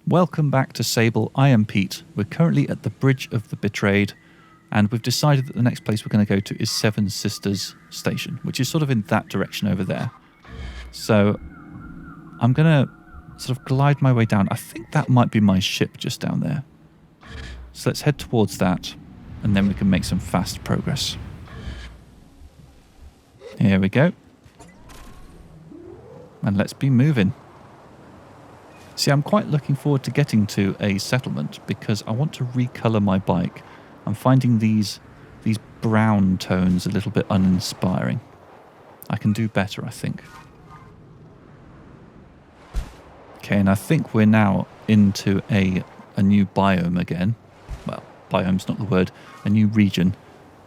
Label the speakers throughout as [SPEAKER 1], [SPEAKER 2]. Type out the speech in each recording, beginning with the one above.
[SPEAKER 1] Welcome back to Sable. I am Pete. We're currently at the Bridge of the Betrayed, and we've decided that the next place we're going to go to is Seven Sisters Station, which is sort of in that direction over there. So I'm going to sort of glide my way down. I think that might be my ship just down there. So let's head towards that, and then we can make some fast progress. Here we go. And let's be moving. See, I'm quite looking forward to getting to a settlement because I want to recolour my bike. I'm finding these brown tones a little bit uninspiring. I can do better, I think. Okay, and I think we're now into a new biome again. Well, biome's not the word. A new region.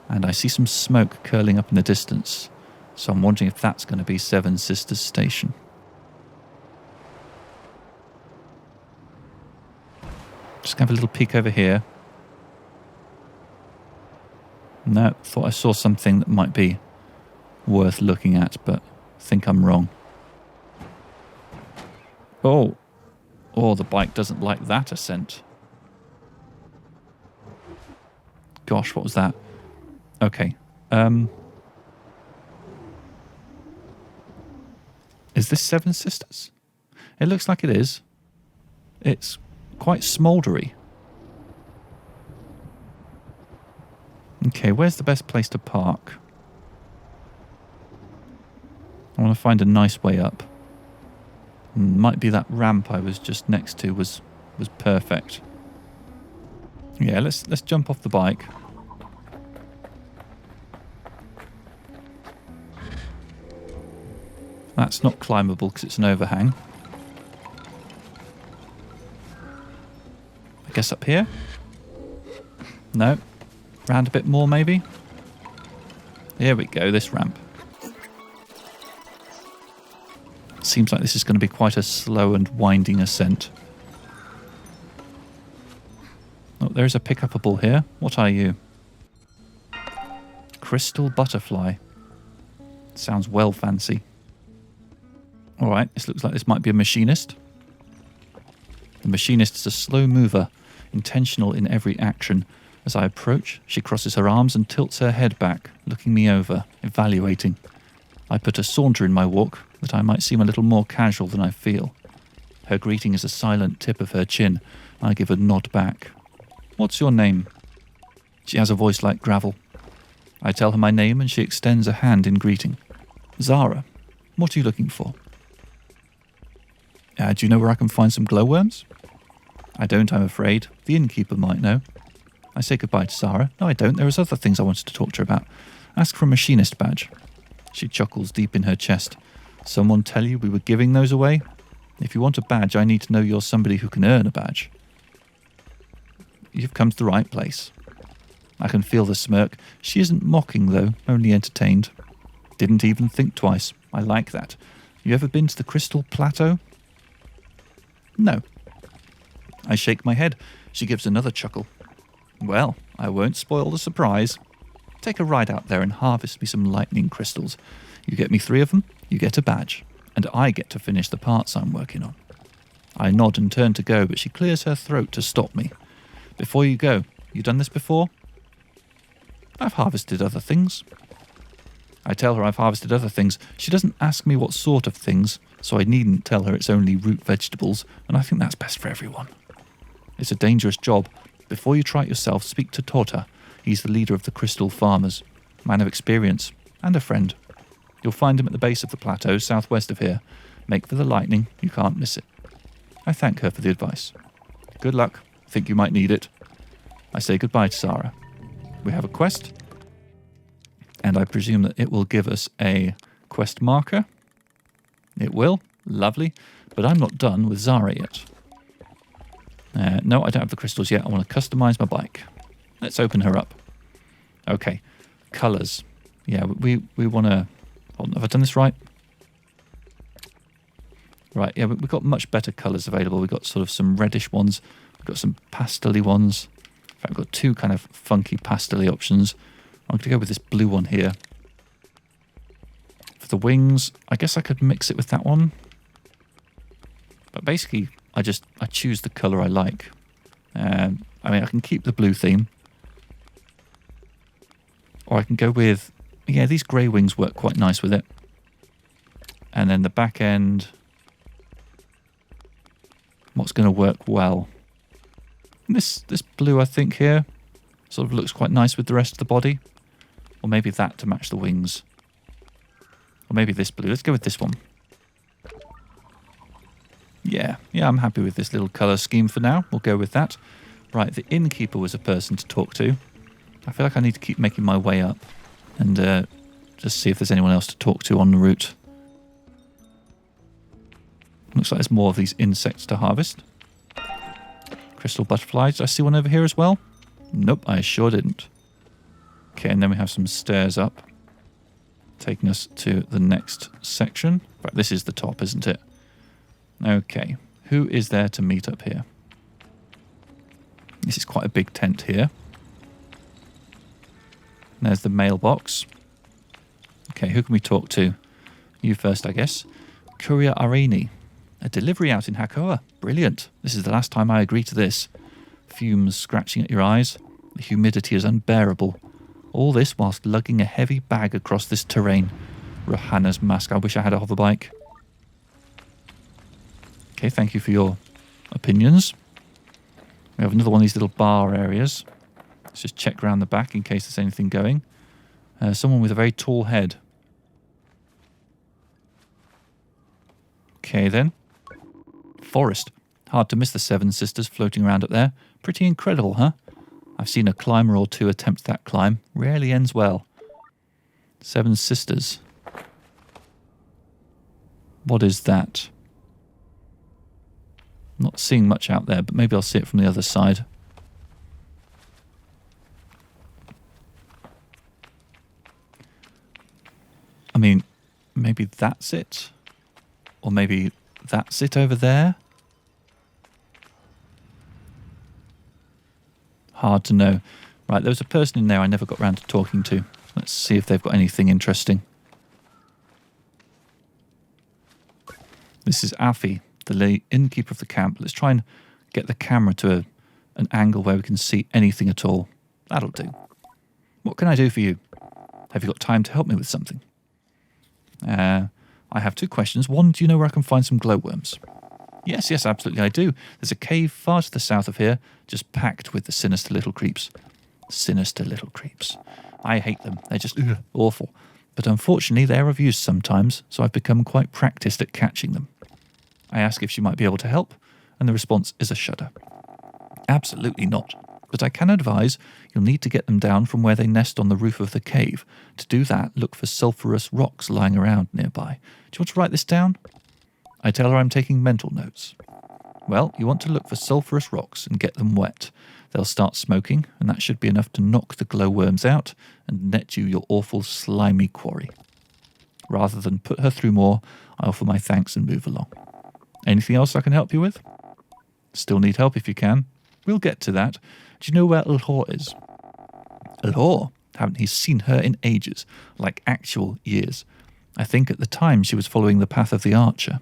[SPEAKER 1] And I see some smoke curling up in the distance. So I'm wondering if that's going to be Seven Sisters Station. Just going to have a little peek over here. No, thought I saw something that might be worth looking at, but I think I'm wrong. Oh, the bike doesn't like that ascent. Gosh, what was that? Okay. Is this Seven Sisters? It looks like it is. It's quite smouldery. Okay, where's the best place to park? I want to find a nice way up. Might be that ramp I was just next to was perfect. Yeah, let's jump off the bike. That's not climbable because it's an overhang. I guess up here? No. Round a bit more, maybe? Here we go, this ramp. Seems like this is going to be quite a slow and winding ascent. Oh, there's a pick-upable here. What are you? Crystal butterfly. Sounds well fancy. Alright, this looks like this might be a machinist. The machinist is a slow mover, intentional in every action. As I approach, she crosses her arms and tilts her head back, looking me over, evaluating. I put a saunter in my walk, that I might seem a little more casual than I feel. Her greeting is a silent tip of her chin. I give a nod back. What's your name? She has a voice like gravel. I tell her my name and she extends a hand in greeting. Zahra, what are you looking for? Do you know where I can find some glowworms? I don't, I'm afraid. The innkeeper might know. I say goodbye to Zahra. No, I don't. There are other things I wanted to talk to her about. Ask for a machinist badge. She chuckles deep in her chest. Someone tell you we were giving those away? If you want a badge, I need to know you're somebody who can earn a badge. You've come to the right place. I can feel the smirk. She isn't mocking, though, only entertained. Didn't even think twice. I like that. You ever been to the Crystal Plateau? No. I shake my head. She gives another chuckle. Well, I won't spoil the surprise. Take a ride out there and harvest me some lightning crystals. You get me 3 of them, you get a badge, and I get to finish the parts I'm working on. I nod and turn to go, but she clears her throat to stop me. Before you go, you done this before? I've harvested other things. I tell her I've harvested other things. She doesn't ask me what sort of things, so I needn't tell her it's only root vegetables, and I think that's best for everyone. It's a dangerous job. Before you try it yourself, speak to Tota. He's the leader of the Crystal Farmers, man of experience, and a friend. You'll find him at the base of the plateau, southwest of here. Make for the lightning, you can't miss it. I thank her for the advice. Good luck, think you might need it. I say goodbye to Zahra. We have a quest, and I presume that it will give us a quest marker. It will, lovely, but I'm not done with Zahra yet. No, I don't have the crystals yet. I want to customize my bike. Let's open her up. Okay, colours. Yeah, we want to... Hold on, have I done this right? Right, yeah, we've got much better colours available. We've got sort of some reddish ones. We've got some pastel-y ones. In fact, we've got 2 kind of funky pastel-y options. I'm going to go with this blue one here. For the wings, I guess I could mix it with that one. But basically, I choose the colour I like. I mean, I can keep the blue theme. Or I can go with... Yeah, these grey wings work quite nice with it. And then the back end... What's going to work well? This blue, I think, here sort of looks quite nice with the rest of the body. Or maybe that to match the wings. Or maybe this blue. Let's go with this one. Yeah, I'm happy with this little colour scheme for now. We'll go with that. Right, the innkeeper was a person to talk to. I feel like I need to keep making my way up and just see if there's anyone else to talk to on the route. Looks like there's more of these insects to harvest. Crystal butterflies. Did I see one over here as well? Nope, I sure didn't. Okay, and then we have some stairs up, taking us to the next section. Right, this is the top, isn't it? Okay, who is there to meet up here? This is quite a big tent here. There's the mailbox. Okay, who can we talk to? You first, I guess. Courier Arini. A delivery out in Hakoa. Brilliant. This is the last time I agree to this. Fumes scratching at your eyes. The humidity is unbearable. All this whilst lugging a heavy bag across this terrain. Rohanna's mask. I wish I had a hoverbike. Okay, thank you for your opinions. We have another one of these little bar areas. Let's just check around the back in case there's anything going. Someone with a very tall head. Okay then. Forest. Hard to miss the Seven Sisters floating around up there. Pretty incredible, huh? I've seen a climber or two attempt that climb. Rarely ends well. Seven Sisters. What is that? Not seeing much out there, but maybe I'll see it from the other side. I mean, maybe that's it? Or maybe that's it over there? Hard to know. Right, there was a person in there I never got round to talking to. Let's see if they've got anything interesting. This is Afii, the innkeeper of the camp. Let's try and get the camera to an angle where we can see anything at all. That'll do. What can I do for you? Have you got time to help me with something? I have two questions. One, do you know where I can find some glowworms? Yes, absolutely I do. There's a cave far to the south of here, just packed with the sinister little creeps. Sinister little creeps. I hate them. They're just awful. But unfortunately, they're of use sometimes, so I've become quite practiced at catching them. I ask if she might be able to help, and the response is a shudder. Absolutely not. But I can advise you'll need to get them down from where they nest on the roof of the cave. To do that, look for sulphurous rocks lying around nearby. Do you want to write this down? I tell her I'm taking mental notes. Well, you want to look for sulphurous rocks and get them wet. They'll start smoking, and that should be enough to knock the glowworms out and net you your awful slimy quarry. Rather than put her through more, I offer my thanks and move along. Anything else I can help you with? Still need help if you can. We'll get to that. Do you know where Llhor is? Llhor? Haven't he seen her in ages, like actual years. I think at the time she was following the path of the archer.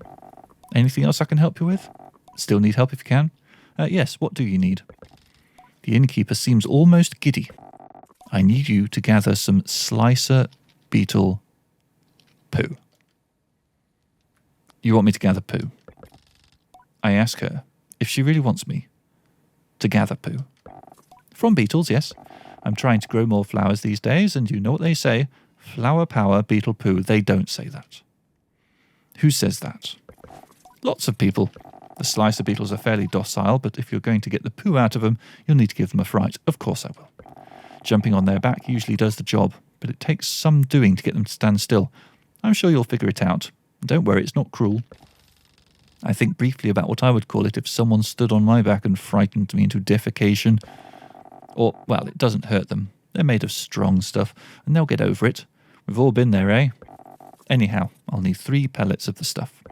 [SPEAKER 1] Anything else I can help you with? Still need help if you can? Yes, what do you need? The innkeeper seems almost giddy. I need you to gather some Slicer Beetle Poo. You want me to gather poo? I ask her if she really wants me to gather poo. From beetles, yes. I'm trying to grow more flowers these days, and you know what they say. Flower power, beetle poo. They don't say that. Who says that? Lots of people. The slicer beetles are fairly docile, but if you're going to get the poo out of them, you'll need to give them a fright. Of course I will. Jumping on their back usually does the job, but it takes some doing to get them to stand still. I'm sure you'll figure it out. Don't worry, it's not cruel. I think briefly about what I would call it if someone stood on my back and frightened me into defecation. Or, well, it doesn't hurt them. They're made of strong stuff, and they'll get over it. We've all been there, eh? Anyhow, I'll need 3 pellets of the stuff.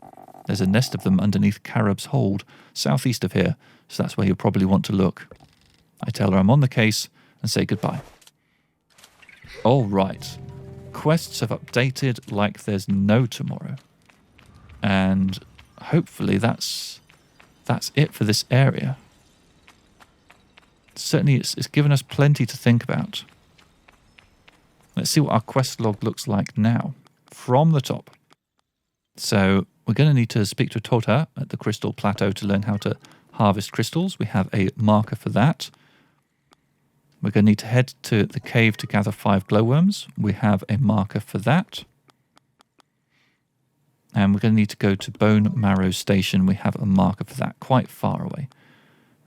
[SPEAKER 1] There's a nest of them underneath Carab's hold, southeast of here, so that's where you'll probably want to look. I tell her I'm on the case and say goodbye. All right. Quests have updated like there's no tomorrow. And hopefully that's that's it for this area. Certainly it's given us plenty to think about. Let's see what our quest log looks like now, from the top. So we're going to need to speak to Tota at the Crystal Plateau to learn how to harvest crystals. We have a marker for that. We're going to need to head to the cave to gather 5 glowworms. We have a marker for that. And we're going to need to go to Bone Marrow Station. We have a marker for that, quite far away.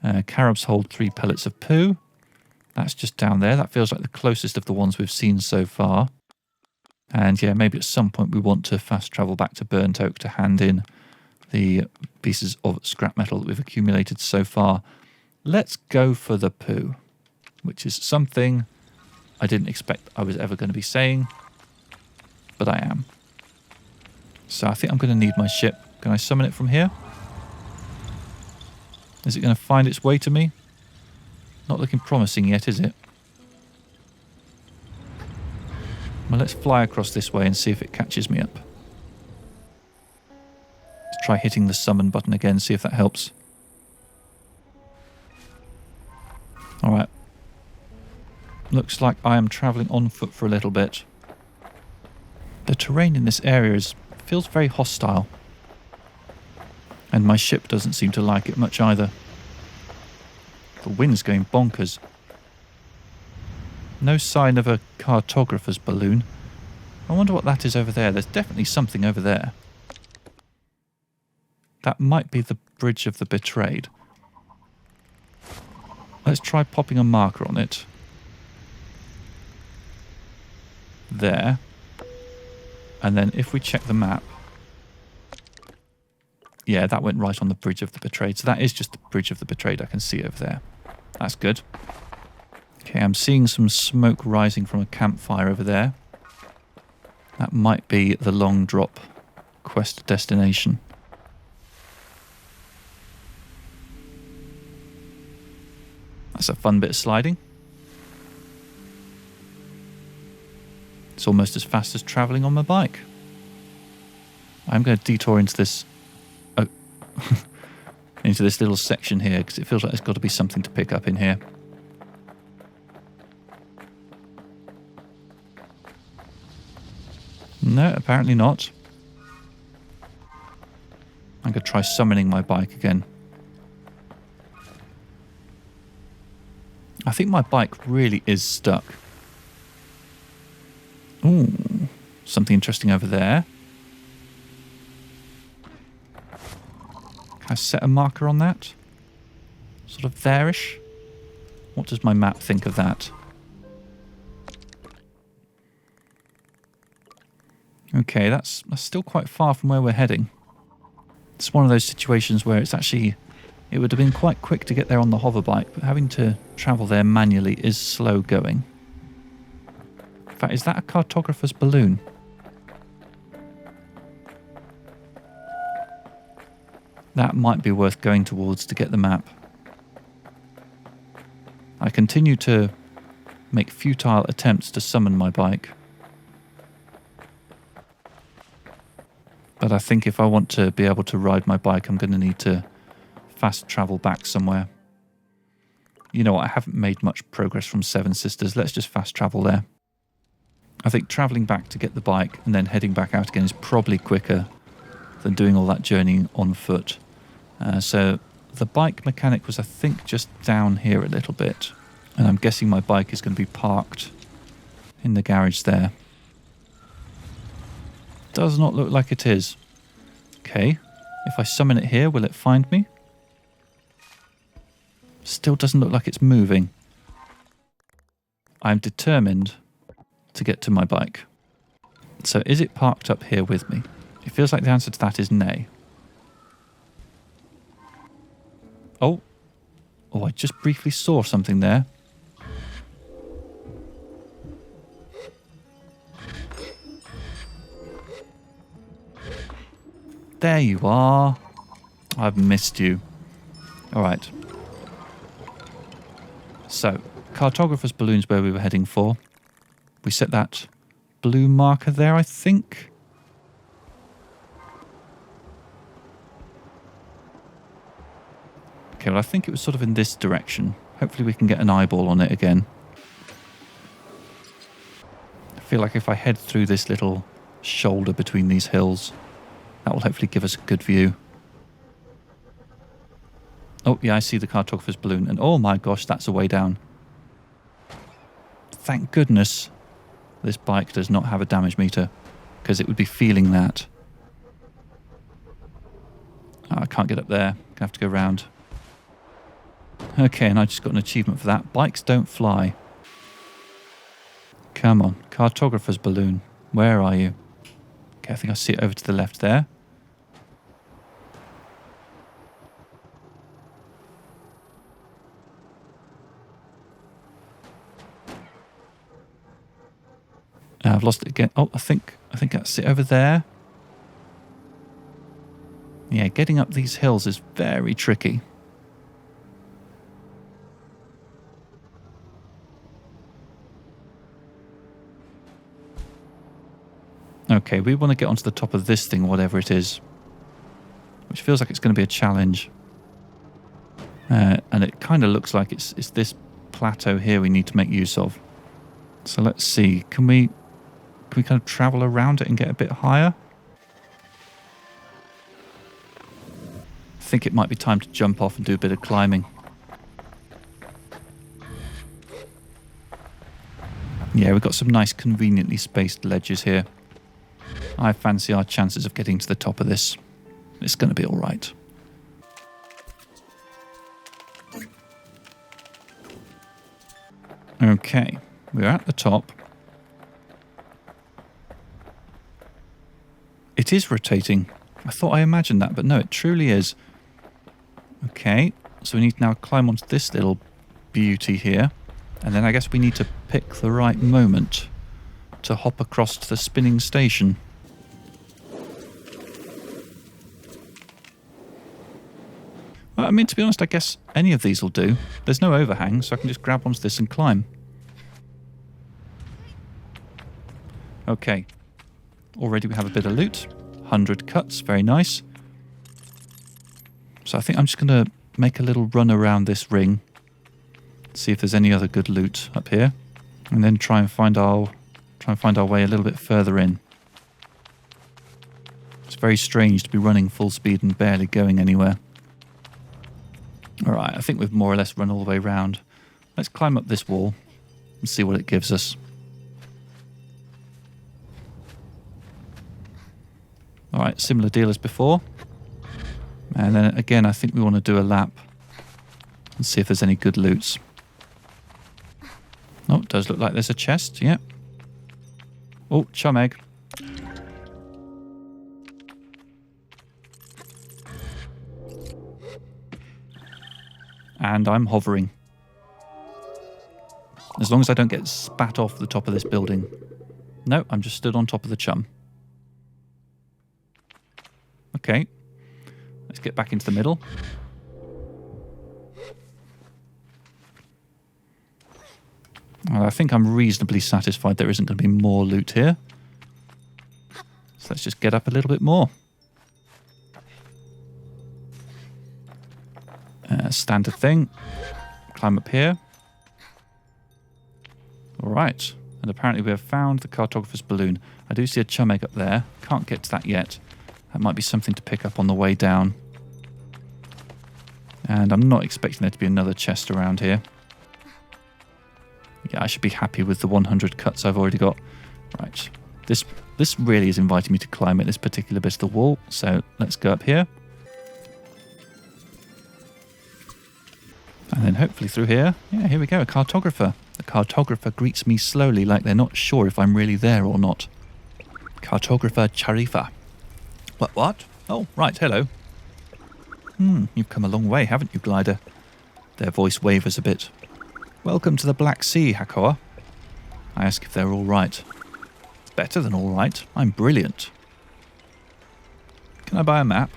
[SPEAKER 1] Carabs hold 3 pellets of poo. That's just down there. That feels like the closest of the ones we've seen so far. And yeah, maybe at some point we want to fast travel back to Burnt Oak to hand in the pieces of scrap metal that we've accumulated so far. Let's go for the poo, which is something I didn't expect I was ever going to be saying, but I am. So I think I'm going to need my ship. Can I summon it from here? Is it going to find its way to me? Not looking promising yet, is it? Well, let's fly across this way and see if it catches me up. Let's try hitting the summon button again, see if that helps. Alright. Looks like I am travelling on foot for a little bit. The terrain in this area feels very hostile. And my ship doesn't seem to like it much either. The wind's going bonkers. No sign of a cartographer's balloon. I wonder what that is over there. There's definitely something over there. That might be the Bridge of the Betrayed. Let's try popping a marker on it. There. And then if we check the map... Yeah, that went right on the Bridge of the Betrayed. So that is just the Bridge of the Betrayed I can see over there. That's good. Okay, I'm seeing some smoke rising from a campfire over there. That might be the long drop quest destination. That's a fun bit of sliding. It's almost as fast as travelling on my bike. I'm going to detour into this into this little section here because it feels like there's got to be something to pick up in here. No, apparently not. I'm going to try summoning my bike again. I think my bike really is stuck. Ooh, something interesting over there. Can I set a marker on that? Sort of there-ish. What does my map think of that? Okay, that's still quite far from where we're heading. It's one of those situations where it's actually... It would have been quite quick to get there on the hoverbike, but having to travel there manually is slow going. In fact, is that a cartographer's balloon? That might be worth going towards to get the map. I continue to make futile attempts to summon my bike. But I think if I want to be able to ride my bike, I'm going to need to fast travel back somewhere. You know what, I haven't made much progress from Seven Sisters. Let's just fast travel there. I think travelling back to get the bike and then heading back out again is probably quicker than doing all that journeying on foot. So the bike mechanic was, I think, just down here a little bit. And I'm guessing my bike is going to be parked in the garage there. Does not look like it is. Okay, if I summon it here, will it find me? Still doesn't look like it's moving. I'm determined to get to my bike. So is it parked up here with me? It feels like the answer to that is nay. Oh, I just briefly saw something there. There you are. I've missed you. Alright. So, Cartographer's balloon's where we were heading for. We set that blue marker there, I think. Okay, well I think it was sort of in this direction. Hopefully we can get an eyeball on it again. I feel like if I head through this little shoulder between these hills, that will hopefully give us a good view. Oh yeah, I see the Cartographer's balloon, and oh my gosh, that's a way down. Thank goodness this bike does not have a damage meter, because it would be feeling that. Oh, I can't get up there. Gonna have to go round. Okay, and I just got an achievement for that. Bikes don't fly. Come on, Cartographer's balloon. Where are you? Okay, I think I see it over to the left there. I've lost it again. Oh, I think that's it over there. Yeah, getting up these hills is very tricky. Okay, we want to get onto the top of this thing, whatever it is. Which feels like it's going to be a challenge. And it kind of looks like it's this plateau here we need to make use of. So let's see, can we kind of travel around it and get a bit higher? I think it might be time to jump off and do a bit of climbing. Yeah, we've got some nice conveniently spaced ledges here. I fancy our chances of getting to the top of this. It's going to be all right. Okay, we're at the top. It is rotating. I thought I imagined that, but no, it truly is. Okay, so we need to now climb onto this little beauty here. And then I guess we need to pick the right moment to hop across to the spinning station. Well, I mean, to be honest, I guess any of these will do. There's no overhang, so I can just grab onto this and climb. Okay. Already we have a bit of loot. 100 cuts, very nice. So I think I'm just going to make a little run around this ring. See if there's any other good loot up here. And then try and find our way a little bit further in. It's very strange to be running full speed and barely going anywhere. Alright, I think we've more or less run all the way around. Let's climb up this wall and see what it gives us. Alright, similar deal as before. And then again, I think we want to do a lap and see if there's any good loots. Oh, it does look like there's a chest, yeah. Oh, chum egg. And I'm hovering. As long as I don't get spat off the top of this building. No, I'm just stood on top of the chum. Okay. Let's get back into the middle. Well, I think I'm reasonably satisfied there isn't going to be more loot here. So let's just get up a little bit more. Standard thing. Climb up here. Alright. And apparently we have found the Cartographer's balloon. I do see a chum egg up there. Can't get to that yet. That might be something to pick up on the way down. And I'm not expecting there to be another chest around here. Yeah, I should be happy with the 100 cuts I've already got. Right. This really is inviting me to climb at this particular bit of the wall. So let's go up here. And then hopefully through here. Yeah, here we go, a cartographer. The cartographer greets me slowly like they're not sure if I'm really there or not. Cartographer Charifa. What? Oh, right, hello. You've come a long way, haven't you, Glider? Their voice wavers a bit. Welcome to the Black Sea, Hakoa. I ask if they're all right. Better than all right. I'm brilliant. Can I buy a map?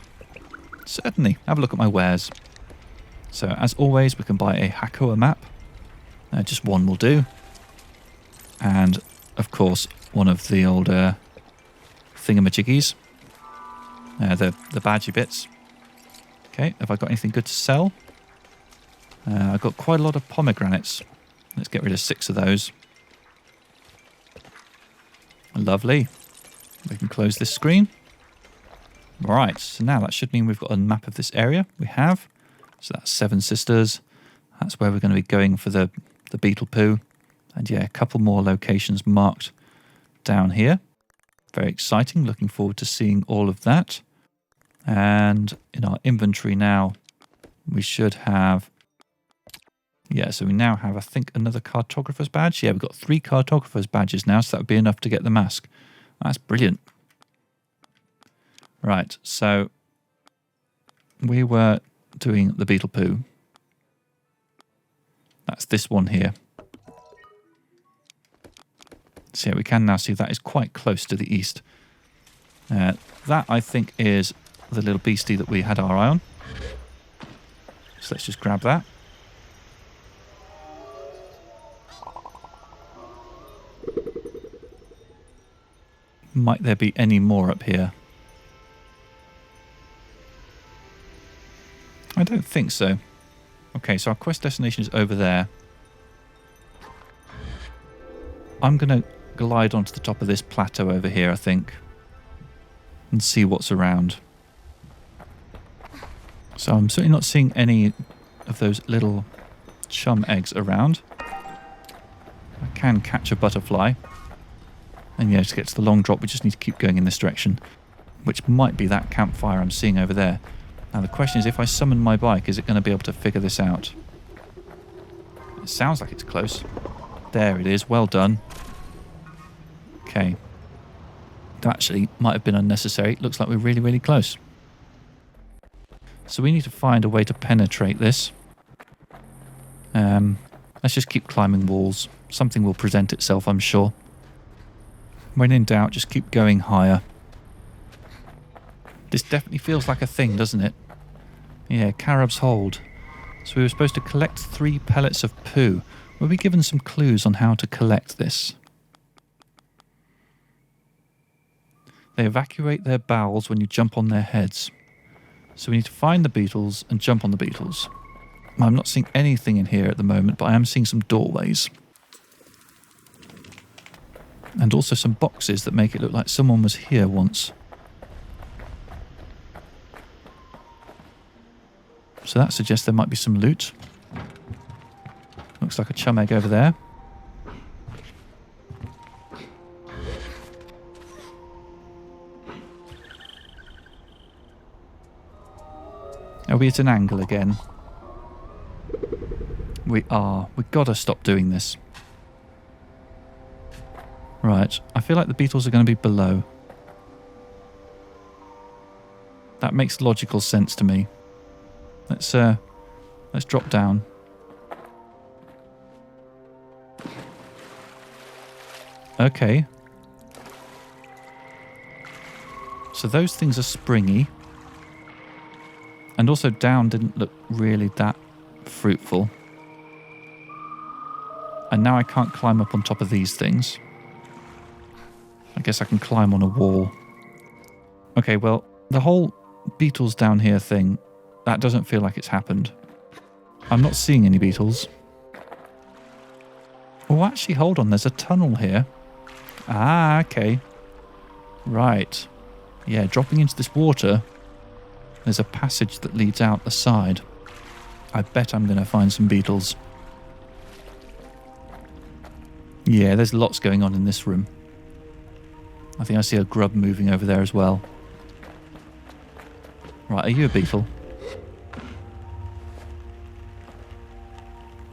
[SPEAKER 1] Certainly. Have a look at my wares. So, as always, we can buy a Hakoa map. Just one will do. And, of course, one of the old thingamajiggies. The badgy bits. Okay, have I got anything good to sell? I've got quite a lot of pomegranates. Let's get rid of 6 of those. Lovely. We can close this screen. Right, so now that should mean we've got a map of this area. We have. So that's 7 Sisters. That's where we're going to be going for the Beetle Poo. And yeah, a couple more locations marked down here. Very exciting. Looking forward to seeing all of that. And in our inventory now, we should have... Yeah, so we now have, I think, another Cartographer's badge. Yeah, we've got 3 Cartographer's badges now, so that would be enough to get the mask. That's brilliant. Right, so we were doing the Beetle Poo. That's this one here. So yeah, we can now see that is quite close to the east. That, I think, is the little beastie that we had our eye on. So let's just grab that. Might there be any more up here? I don't think so. Okay, so our quest destination is over there. I'm going to glide onto the top of this plateau over here, I think, and see what's around. So I'm certainly not seeing any of those little chum eggs around. I can catch a butterfly. And yeah, to get to the long drop, we just need to keep going in this direction, which might be that campfire I'm seeing over there. Now the question is, if I summon my bike, is it going to be able to figure this out? It sounds like it's close. There it is, well done. Okay. That actually might have been unnecessary. It looks like we're really, really close. So we need to find a way to penetrate this. Let's just keep climbing walls. Something will present itself, I'm sure. When in doubt, just keep going higher. This definitely feels like a thing, doesn't it? Yeah, Carab's hold. So we were supposed to collect 3 pellets of poo. Were we given some clues on how to collect this? They evacuate their bowels when you jump on their heads. So we need to find the beetles and jump on the beetles. I'm not seeing anything in here at the moment, but I am seeing some doorways. And also some boxes that make it look like someone was here once. So that suggests there might be some loot. Looks like a chum egg over there. Are we at an angle again? We are. We've got to stop doing this. Right, I feel like the beetles are going to be below. That makes logical sense to me. Let's drop down. Okay. So those things are springy. And also down didn't look really that fruitful. And now I can't climb up on top of these things. I guess I can climb on a wall. Okay, well, the whole beetles down here thing, that doesn't feel like it's happened. I'm not seeing any beetles. Oh, actually, hold on. There's a tunnel here. Ah, okay. Right. Yeah, dropping into this water, there's a passage that leads out the side. I bet I'm going to find some beetles. Yeah, there's lots going on in this room. I think I see a grub moving over there as well. Right, are you a beetle?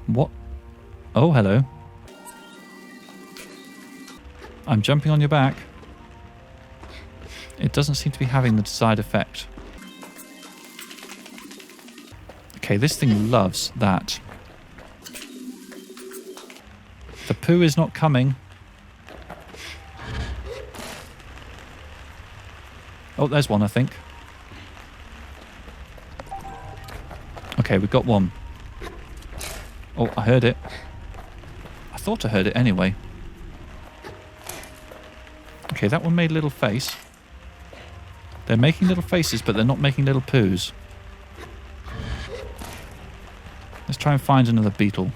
[SPEAKER 1] What? Oh, hello. I'm jumping on your back. It doesn't seem to be having the desired effect. Okay, this thing loves that. The poo is not coming. Oh, there's one, I think. Okay, we've got one. Oh, I heard it. I thought I heard it anyway. Okay, that one made a little face. They're making little faces, but they're not making little poos. Let's try and find another beetle.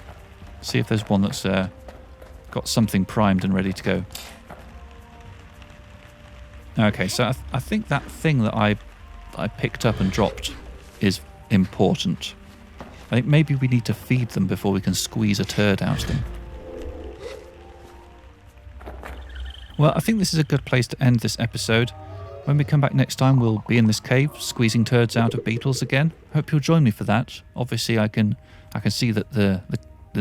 [SPEAKER 1] See if there's one that's got something primed and ready to go. Okay, so I think that thing that I picked up and dropped is important. I think maybe we need to feed them before we can squeeze a turd out of them. Well, I think this is a good place to end this episode. When we come back next time, we'll be in this cave, squeezing turds out of beetles again. Hope you'll join me for that. Obviously, I can see that the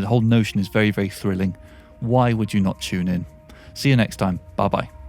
[SPEAKER 1] whole notion is very, very thrilling. Why would you not tune in? See you next time. Bye-bye.